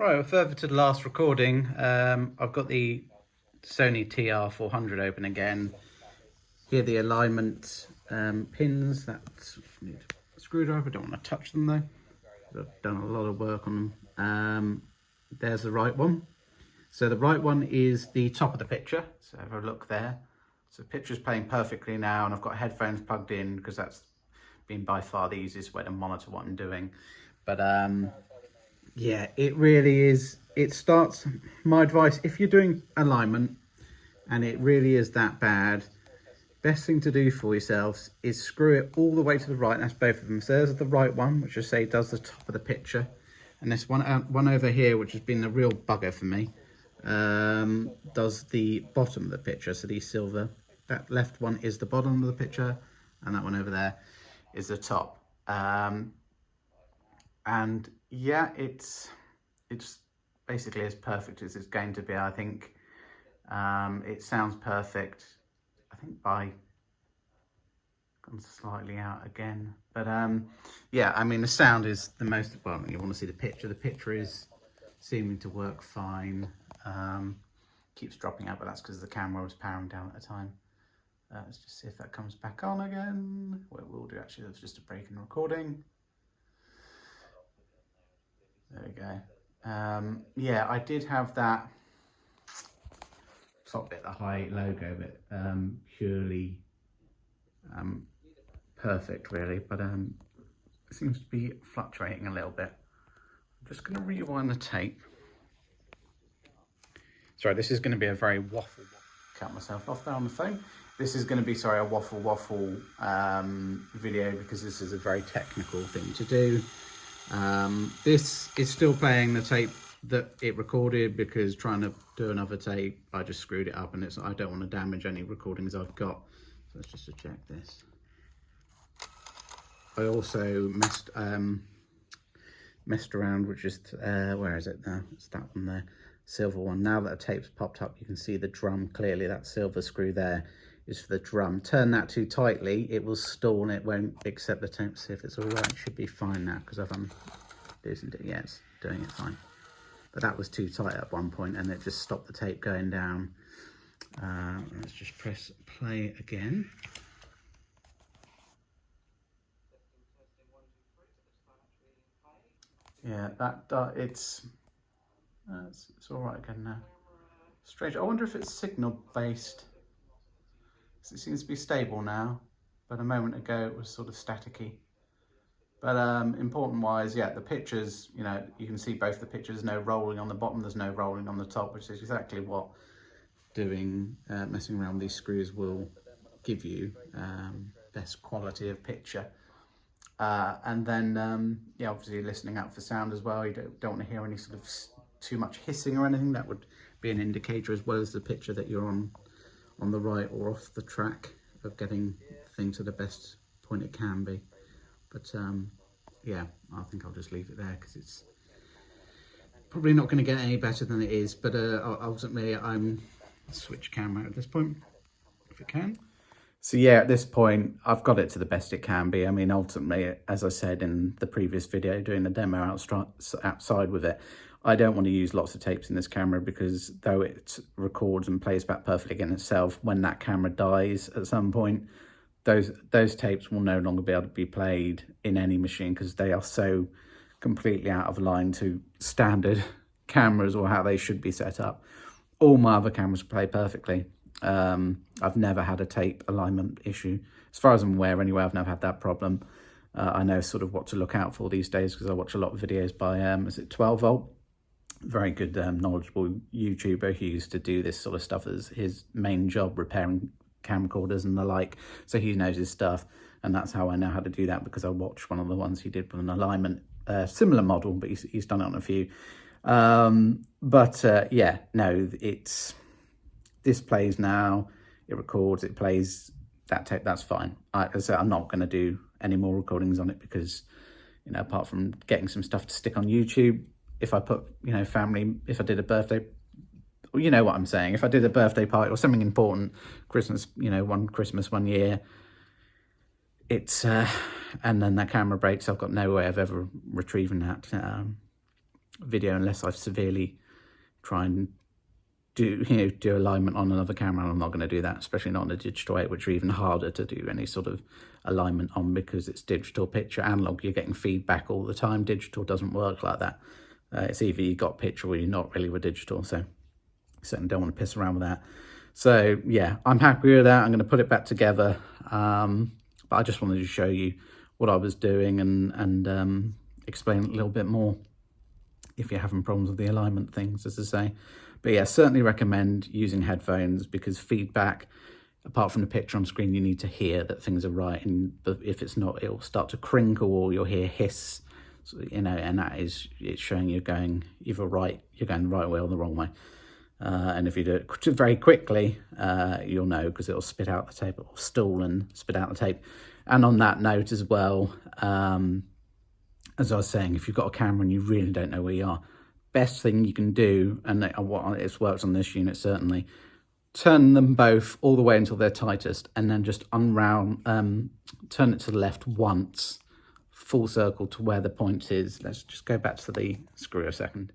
Right, well, further to the last recording, I've got the Sony TR400 open again. Here are the alignment pins that need a screwdriver. Don't want to touch them though. I've done a lot of work on them. There's the right one. So the right one is the top of the picture. So have a look there. So the picture's playing perfectly now, and I've got headphones plugged in because that's been by far the easiest way to monitor what I'm doing. But yeah, it really is. It starts, my advice, if you're doing alignment and it really is that bad, best thing to do for yourselves is screw it all the way to the right. That's both of them. So there's the right one, which I say does the top of the picture. And this one over here, which has been a real bugger for me, does the bottom of the picture. So these silver, that left one is the bottom of the picture, and that one over there is the top. And yeah, it's basically as perfect as it's going to be. I think it sounds perfect. I think by gone slightly out again, but yeah, I mean the sound is the most important. You want to see the picture. The picture is seeming to work fine. Keeps dropping out, but that's because the camera was powering down at the time. Let's just see if that comes back on again. What we'll do, actually, that's just a break in recording. There we go. Yeah, I did have that top bit, the high logo bit, purely perfect really, but it seems to be fluctuating a little bit. I'm just going to rewind the tape. Sorry, this is going to be a very waffle. Cut myself off there on the phone. This is going to be, sorry, a waffle video because this is a very technical thing to do. This is still playing the tape that it recorded, because trying to do another tape, I just screwed it up, and I don't want to damage any recordings I've got. So let's just check this. I also messed around, which is, where is it now? It's that one there, silver one. Now that the tape's popped up, you can see the drum clearly. That silver screw there is for the drum. Turn that too tightly, it will stall and it won't accept the tape. See if it's all right. It should be fine now because I've loosened it. Yeah, it's doing it fine. But that was too tight at one point and it just stopped the tape going down. Let's just press play again. Yeah, it's all right again now. Strange. I wonder if it's signal based. It seems to be stable now, but a moment ago it was sort of staticky. But important wise, yeah, the pictures, you know, you can see both the pictures, no rolling on the bottom, there's no rolling on the top, which is exactly what doing, messing around with these screws will give you, best quality of picture. And then, yeah, obviously listening out for sound as well. You don't want to hear any sort of too much hissing or anything. That would be an indicator, as well as the picture that you're on the right or off the track, of getting things to the best point it can be. But yeah, I think I'll just leave it there because it's probably not going to get any better than it is. But ultimately, I'm switch camera at this point, if it can. So yeah, at this point, I've got it to the best it can be. I mean, ultimately, as I said in the previous video, doing the demo outside with it, I don't want to use lots of tapes in this camera, because though it records and plays back perfectly again itself, when that camera dies at some point, those tapes will no longer be able to be played in any machine, because they are so completely out of line to standard cameras or how they should be set up. All my other cameras play perfectly. I've never had a tape alignment issue. As far as I'm aware anyway, I've never had that problem. I know sort of what to look out for these days, because I watch a lot of videos by, is it 12 volt? Very good, knowledgeable YouTuber who used to do this sort of stuff as his main job, repairing camcorders and the like. So he knows his stuff, and that's how I know how to do that, because I watched one of the ones he did with an alignment, similar model, but he's done it on a few. Yeah, no, this plays now, it records, it plays that tape, that's fine. So I'm not going to do any more recordings on it, because, you know, apart from getting some stuff to stick on YouTube, if I put, you know, family, if I did a birthday, you know what I'm saying, if I did a birthday party or something important, Christmas, you know, one Christmas one year, it's, and then that camera breaks, I've got no way of ever retrieving that. video unless I've severely try and do alignment on another camera. I'm not going to do that, especially not on a digital 8, which are even harder to do any sort of alignment on because it's digital. Picture analog, you're getting feedback all the time. Digital doesn't work like that. It's either you got picture or you're not really with digital. So certainly don't want to piss around with that. So yeah, I'm happy with that. I'm going to put it back together. But I just wanted to show you what I was doing and explain a little bit more if you're having problems with the alignment things, as I say. But yeah, certainly recommend using headphones because feedback, apart from the picture on screen, you need to hear that things are right. And if it's not, it'll start to crinkle or you'll hear hiss, and that is, it's showing you're going either right, you're going the right way or the wrong way. And if you do it very quickly, you'll know because it'll spit out the tape, or stall and spit out the tape. And on that note as well, as I was saying, if you've got a camera and you really don't know where you are, best thing you can do, and it's worked on this unit certainly, turn them both all the way until they're tightest and then just turn it to the left once, full circle to where the point is. Let's just go back to the screw a second.